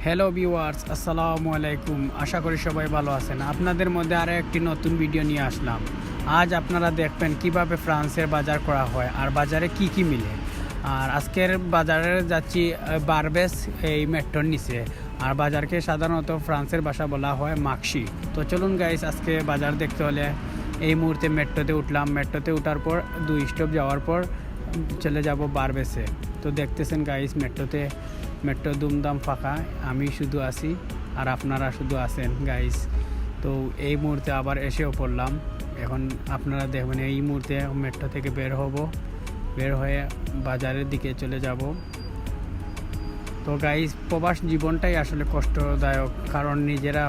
Hello viewers, আসসালামু আলাইকুম। আশা করি সবাই ভালো আছেন। আপনাদের মধ্যে আরও একটি নতুন ভিডিও নিয়ে আসলাম। আজ আপনারা দেখবেন কিভাবে ফ্রান্সের বাজার করা হয় আর বাজারে কি কি মিলে। আর আজকের বাজারে যাচ্ছি বারবেস এই মেট্রোর নিচে। আর বাজারকে সাধারণত ফ্রান্সের ভাষা বলা হয় মাকসি। তো চলুন গাইস, আজকে বাজার দেখতে হলে এই মুহূর্তে মেট্রোতে উঠলাম। মেট্রোতে ওঠার পর 2 স্টপ যাওয়ার পর চলে যাব বারবেসে। তো দেখতেছেন গাইস, মেট্রো দুমদাম ফাঁকা, আমি শুধু আছি আর আপনারা শুধু আছেন গাইস। তো এই মুহূর্তে আবার এসেও পড়লাম। এখন আপনারা দেখবেন এই মুহূর্তে মেট্রো থেকে বের হয়ে বাজারের দিকে চলে যাব। তো গাইস, প্রবাস জীবনটাই আসলে কষ্টদায়ক, কারণ নিজেরা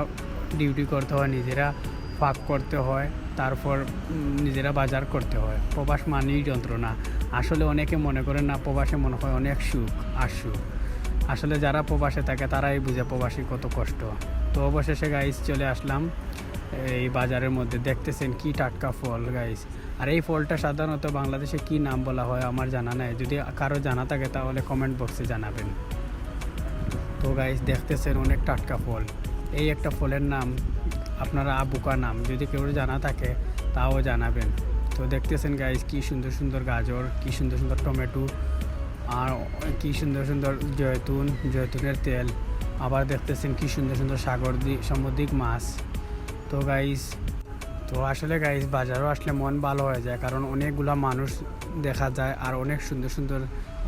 ডিউটি করতে হয়, নিজেরা পাক করতে হয়, তারপর নিজেরা বাজার করতে হয়। প্রবাস মানেই যন্ত্রণা। আসলে অনেকে মনে করেন না, প্রবাসে মনে হয় অনেক সুখ আর সুখ। আসলে যারা প্রবাসে থাকে তারাই বুঝে প্রবাসী কত কষ্ট। তো অবশেষে গাইস চলে আসলাম এই বাজারের মধ্যে। দেখতেছেন কি টাটকা ফল গাইস। আর এই ফলটা সাধারণত বাংলাদেশে কি নাম বলা হয় আমার জানা নাই। যদি কারো জানা থাকে তাহলে কমেন্ট বক্সে জানাবেন। তো গাইস দেখতেছেন অনেক টাটকা ফল। এই একটা ফলের নাম আপনারা আবুকা নাম, যদি কেউ জানা থাকে তাও জানাবেন। তো দেখতেছেন গাইস কি সুন্দর সুন্দর গাজর, কি সুন্দর সুন্দর টমেটো, আর কি সুন্দর সুন্দর জয়তুনের তেল। আবার দেখতেছেন কি সুন্দর সুন্দর সামুদ্রিক মাছ। তো গাইস, তো আসলে গাইস বাজারও আসলে মন ভালো হয়ে যায়, কারণ অনেকগুলো মানুষ দেখা যায় আর অনেক সুন্দর সুন্দর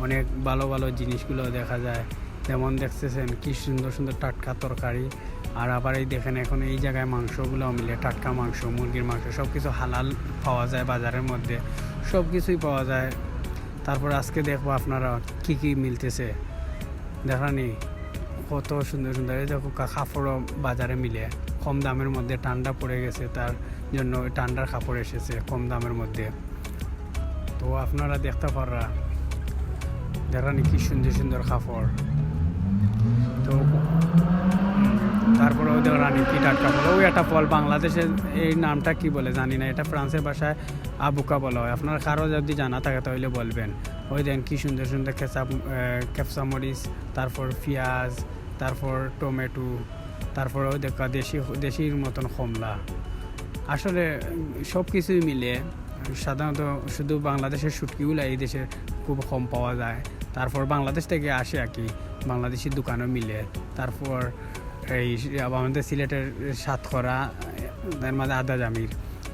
অনেক ভালো ভালো জিনিসগুলো দেখা যায়। যেমন দেখতেছেন কি সুন্দর সুন্দর টাটকা তরকারি। আর আবার এই দেখেন এখন এই জায়গায় মাংসগুলো মিলে, টাটকা মাংস, মুরগির মাংস, সব কিছু হালাল পাওয়া যায় বাজারের মধ্যে, সব কিছুই পাওয়া যায়। তারপর আজকে দেখবো আপনারা কি কি মিলতেছে। দেখানি কত সুন্দর সুন্দর। এই দেখো কাপড়ও বাজারে মিলে কম দামের মধ্যে। ঠান্ডা পড়ে গেছে, তার জন্য ঠান্ডার কাপড় এসেছে কম দামের মধ্যে। তো আপনারা দেখতে পাররা, দেখানি কি সুন্দর সুন্দর কাপড়। তো তারপরেও দেখানি কি টাটকা ফল। ওই একটা ফল, বাংলাদেশের এই নামটা কি বলে জানি না, এটা ফ্রান্সের ভাষায় আবুকা বলা হয়। আপনার কারো যদি জানা থাকে তাহলে বলবেন। ওই দেন কি সুন্দর সুন্দর ক্যাপসা মরিচ, তারপর পেঁয়াজ, তারপর টমেটো, তারপরেও দেখা দেশির মতন কমলা। আসলে সব কিছুই মিলে সাধারণত শুধু বাংলাদেশের শুটকিগুলো এই দেশে খুব কম পাওয়া যায়। তারপর বাংলাদেশ থেকে আসে আর কি, বাংলাদেশি দোকানও মিলে। তারপর এই আমাদের সিলেটের সাতখরা, তার মাঝে আদা জামির,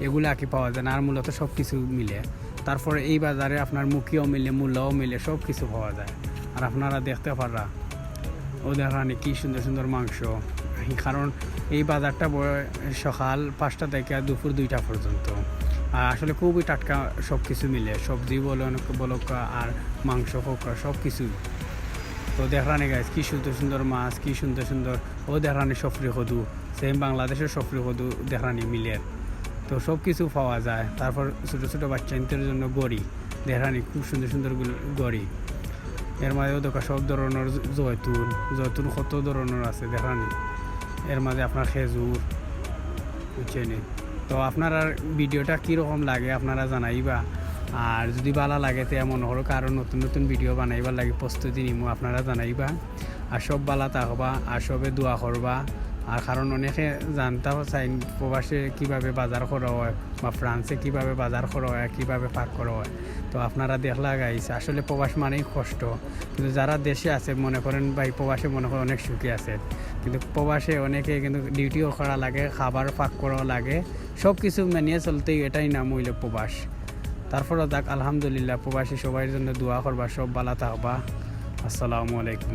এগুলো আর কি পাওয়া যায় না। আর মূলত সব কিছু মিলে। তারপর এই বাজারে আপনার মুখিও মিলে, মূল্যও মিলে, সব কিছু পাওয়া যায়। আর আপনারা দেখতে পাররা ওদের রানি কি সুন্দর সুন্দর মাংস। কারণ এই বাজারটা সকাল 5টা থেকে দুপুর 2টা পর্যন্ত। আর আসলে খুবই টাটকা সব কিছু মিলে, সবজি বলক আর মাংস হোক, সব কিছু। তো দেখানি গাইস কি সুন্দর সুন্দর মাছ, কি সুন্দর সুন্দর। ও দেখানি সফরি কদু, সেম বাংলাদেশের সফরি কদু দেখানি মিলে। তো সব কিছু পাওয়া যায়। তারপর ছোটো ছোটো বাচ্চাদের জন্য গড়ি, দেখানি খুব সুন্দর সুন্দর গড়ি। এর মাঝেও দেখা সব ধরনের জয়তুন কত ধরনের আছে দেখানি। এর মাঝে আপনার খেজুর, বুঝছেন। তো আপনারা ভিডিওটা কীরকম লাগে আপনারা জানাইবা। আর যদি ভালো লাগে তো এমন হলো কারো নতুন নতুন ভিডিও বানাইবার লাগে প্রস্তুতি নিমু, আপনারা জানাইবা। আর সব ভালো থাকবা আর সবে দোয়া করবা। আর কারণ অনেকে জানতেও চাই প্রবাসে কীভাবে বাজার করা হয় বা ফ্রান্সে কীভাবে বাজার করা হয়, কীভাবে পাক করা হয়। তো আপনারা দেখলা গাইছে আসলে প্রবাস মানেই কষ্ট। কিন্তু যারা দেশে আছে মনে করেন বা প্রবাসে মনে করেন অনেক সুখী আছে, কিন্তু প্রবাসে অনেকে কিন্তু ডিউটিও করা লাগে, খাবার পাক করাও লাগে, সব কিছু মেনিয়ে চলতেই এটাই নাম হইল প্রবাস। তারপরও যাক আলহামদুলিল্লাহ, প্রবাসী সবার জন্য দোয়া করবা, সব ভালো থাকবা। আসসালামু আলাইকুম।